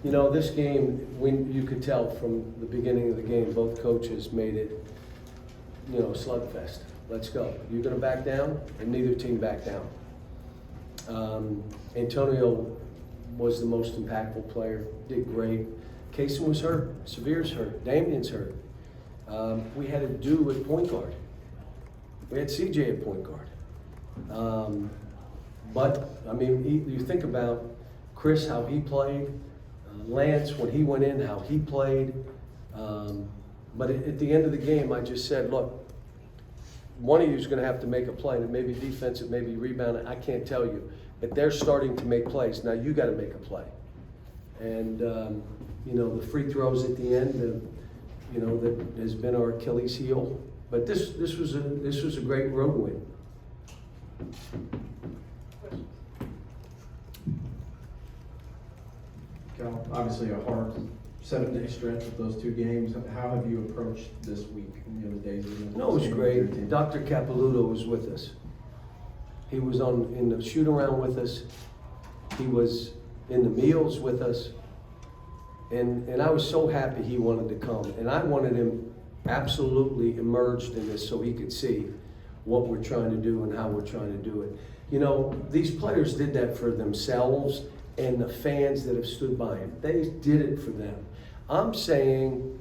You know, this game, when you could tell from the beginning of the game, both coaches made it, you know, slugfest. Let's go. You're going to back down, and neither team backed down. Antonio was the most impactful player, did great. Kaysen was hurt, Severe's hurt, Damian's hurt. We had a do at point guard. We had CJ at point guard. But, I mean, you think about Chris, how he played, Lance, when he went in, how he played. But at the end of the game, I just said, look, one of you is going to have to make a play, and it may be defensive, maybe rebounding, I can't tell you. But they're starting to make plays. Now you got to make a play. And, you know, the free throws at the end, you know, that has been our Achilles heel. But this was a great road win. Cal, obviously a hard 7-day stretch with those two games. How have you approached this week and the other days? No, it was great. Dr. Capilouto was with us. He was in the shoot around with us. He was in the meals with us. And I was so happy he wanted to come. And I wanted him absolutely immersed in this so he could see what we're trying to do and how we're trying to do it. You know, these players did that for themselves and the fans that have stood by him. They did it for them. I'm saying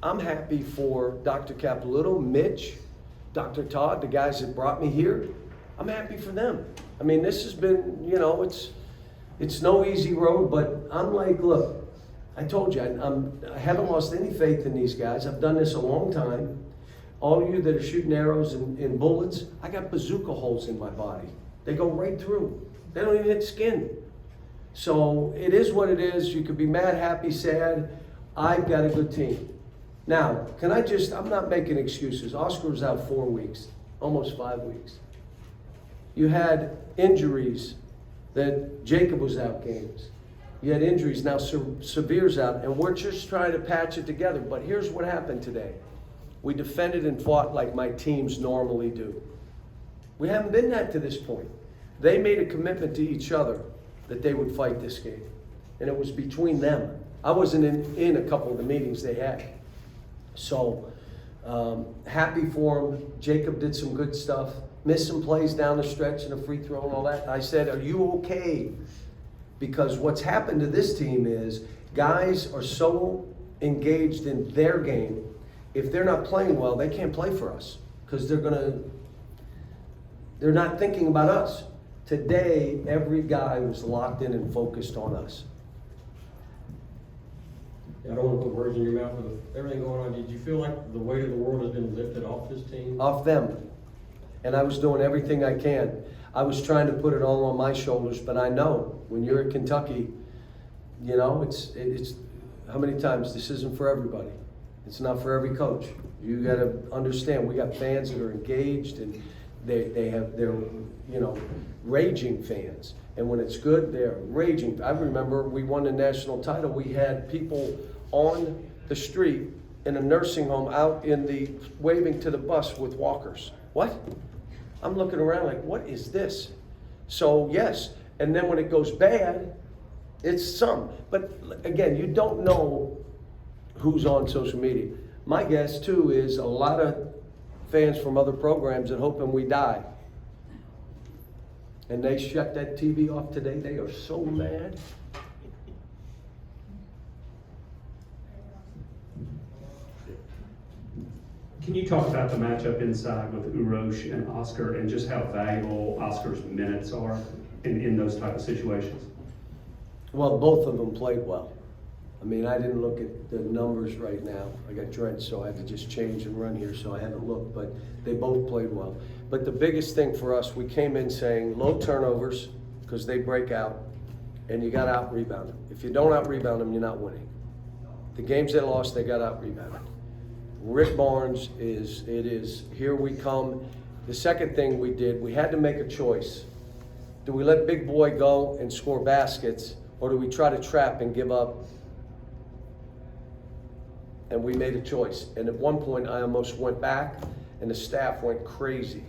I'm happy for Dr. Capilouto, Mitch, Dr. Todd, the guys that brought me here. I'm happy for them. I mean, this has been, you know, it's no easy road, but I'm like, look, I told you, I haven't lost any faith in these guys. I've done this a long time. All of you that are shooting arrows and bullets, I got bazooka holes in my body. They go right through. They don't even hit skin. So it is what it is. You could be mad, happy, sad. I've got a good team. Now, I'm not making excuses. Oscar was out 4 weeks, almost 5 weeks. You had injuries that Jacob was out games. You had injuries, now Severe's out, and we're just trying to patch it together. But here's what happened today. We defended and fought like my teams normally do. We haven't been that to this point. They made a commitment to each other that they would fight this game. And it was between them. I wasn't in a couple of the meetings they had. So, happy for him. Jacob did some good stuff. Missed some plays down the stretch and a free throw and all that. I said, are you okay? Because what's happened to this team is guys are so engaged in their game, if they're not playing well, they can't play for us because they're not thinking about us. Today, every guy was locked in and focused on us. I don't want to put words in your mouth with everything going on. Did you feel like the weight of the world has been lifted off this team? Off them. And I was doing everything I can. I was trying to put it all on my shoulders, but I know when you're at Kentucky, you know, it's how many times this isn't for everybody. It's not for every coach. You got to understand, we got fans that are engaged and they're you know, raging fans. And when it's good, they're raging. I remember we won the national title. We had people on the street in a nursing home out in the waving to the bus with walkers. What? I'm looking around like, what is this? So yes, and then when it goes bad, it's some. But again, you don't know who's on social media. My guess too is a lot of fans from other programs that hoping we die. And they shut that TV off today. They are so mad. Can you talk about the matchup inside with Urosh and Oscar and just how valuable Oscar's minutes are in those type of situations? Well, both of them played well. I mean, I didn't look at the numbers right now. I got drenched, so I had to just change and run here, so I haven't looked, but they both played well. But the biggest thing for us, we came in saying low turnovers, because they break out, and you got to out-rebound them. If you don't out-rebound them, you're not winning. The games they lost, they got out-rebounded. Rick Barnes is here we come. The second thing we did, we had to make a choice. Do we let Big Boy go and score baskets, or do we try to trap and give up? And we made a choice. And at one point, I almost went back, and the staff went crazy.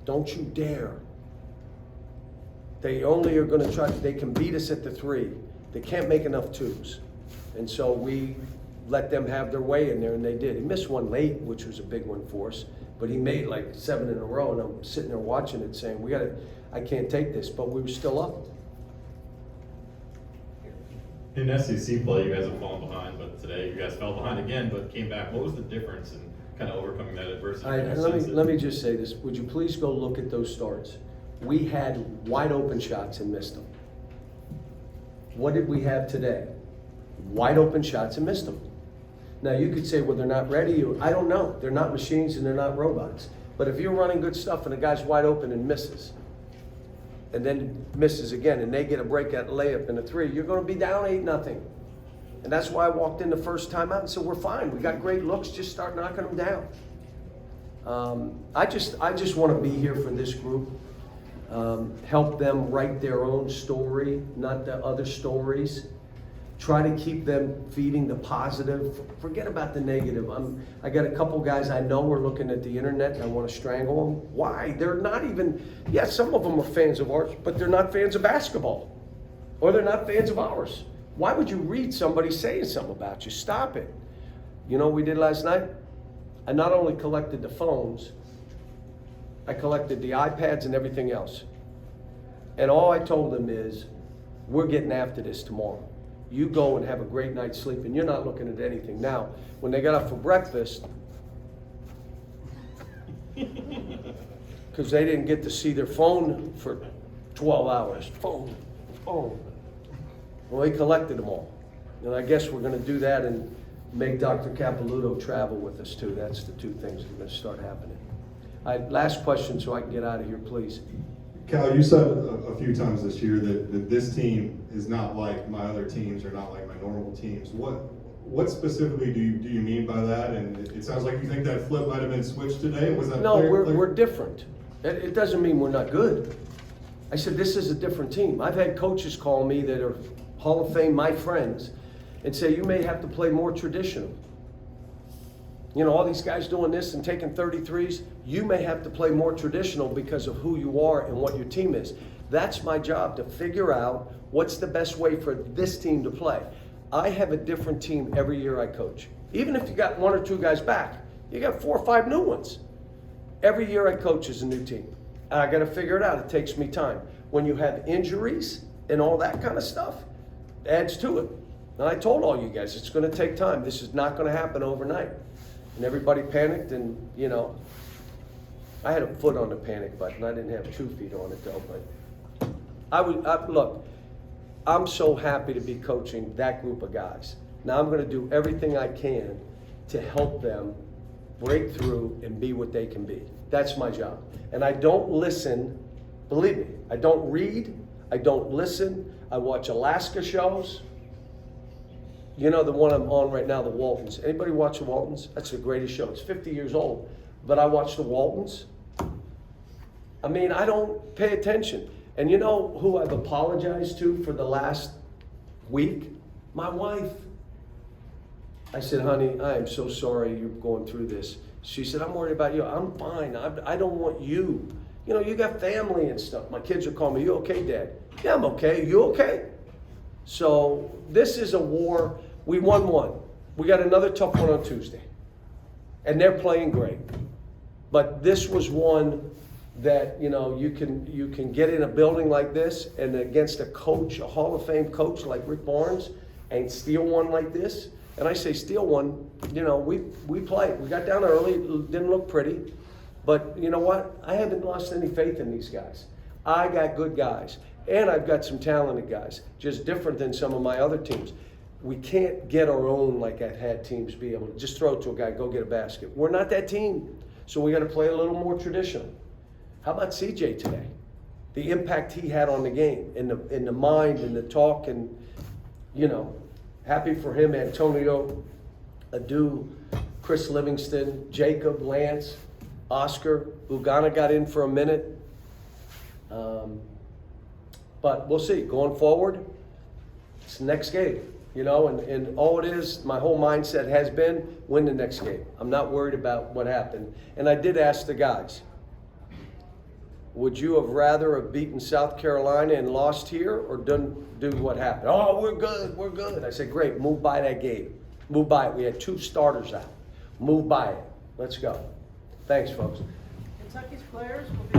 Don't you dare. They only are going to try, they can beat us at the three. They can't make enough twos. And so we let them have their way in there, and they did. He missed one late, which was a big one for us, but he made like 7 in a row, and I'm sitting there watching it saying, I can't take this, but we were still up. In SEC play, you guys have fallen behind, but today you guys fell behind again, but came back. What was the difference in kind of overcoming that adversity? Let me just say this. Would you please go look at those starts? We had wide open shots and missed them. What did we have today? Wide open shots and missed them. Now you could say, well, they're not ready. I don't know. They're not machines and they're not robots. But if you're running good stuff and a guy's wide open and misses, and then misses again, and they get a breakout layup and a 3, you're going to be down 8-0. And that's why I walked in the first time out and said, we're fine. We got great looks. Just start knocking them down. I just want to be here for this group. Help them write their own story, not the other stories. Try to keep them feeding the positive. Forget about the negative. I got a couple guys I know are looking at the internet and I want to strangle them. Why? They're not even, yes, some of them are fans of ours, but they're not fans of basketball. Or they're not fans of ours. Why would you read somebody saying something about you? Stop it. You know what we did last night? I not only collected the phones, I collected the iPads and everything else. And all I told them is, we're getting after this tomorrow. You go and have a great night's sleep, and you're not looking at anything. Now, when they got up for breakfast, because they didn't get to see their phone for 12 hours. Phone. Well, they collected them all. And I guess we're going to do that and make Dr. Capilouto travel with us too. That's the 2 things that are going to start happening. Last question so I can get out of here, please. Cal, you said a few times this year that this team is not like my other teams or not like my normal teams. What specifically do you mean by that? And it sounds like you think that flip might have been switched today. Was that No, clear? we're different. It doesn't mean we're not good. I said this is a different team. I've had coaches call me that are Hall of Fame, my friends, and say you may have to play more traditional. You know, all these guys doing this and taking 33s, you may have to play more traditional because of who you are and what your team is. That's my job, to figure out what's the best way for this team to play. I have a different team every year I coach. Even if you got 1 or 2 guys back, you got 4 or 5 new ones. Every year I coach is a new team. I got to figure it out. It takes me time. When you have injuries and all that kind of stuff, it adds to it. And I told all you guys, it's going to take time. This is not going to happen overnight. And everybody panicked, and you know, I had a foot on the panic button. I didn't have 2 feet on it though. But look, I'm so happy to be coaching that group of guys. Now I'm going to do everything I can to help them break through and be what they can be. That's my job. And I don't listen. Believe me, I don't read. I don't listen. I watch Alaska shows. You know the one I'm on right now, the Waltons. Anybody watch the Waltons? That's the greatest show. It's 50 years old. But I watch the Waltons. I mean, I don't pay attention. And you know who I've apologized to for the last week? My wife. I said, honey, I am so sorry you're going through this. She said, I'm worried about you. I'm fine. I don't want you. You know, you got family and stuff. My kids are calling me, you okay, Dad? Yeah, I'm okay. You okay? So this is a war. We won one. We got another tough one on Tuesday. And they're playing great. But this was one that, you know, you can get in a building like this and against a coach, a Hall of Fame coach like Rick Barnes, and steal one like this. And I say steal one, you know, we played. We got down early, it didn't look pretty. But you know what? I haven't lost any faith in these guys. I got good guys. And I've got some talented guys, just different than some of my other teams. We can't get our own like I've had teams be able to just throw it to a guy, go get a basket. We're not that team. So we got to play a little more traditional. How about CJ today? The impact he had on the game, in the mind, and the talk, and you know, happy for him. Antonio, Adu, Chris Livingston, Jacob, Lance, Oscar, Ugana got in for a minute. But we'll see. Going forward, it's the next game. You know, and all it is, my whole mindset has been, win the next game. I'm not worried about what happened. And I did ask the guys, would you have rather have beaten South Carolina and lost here, or do what happened? Oh, we're good, we're good. I said, great, move by that game. Move by it. We had 2 starters out. Move by it. Let's go. Thanks, folks. Kentucky's players will be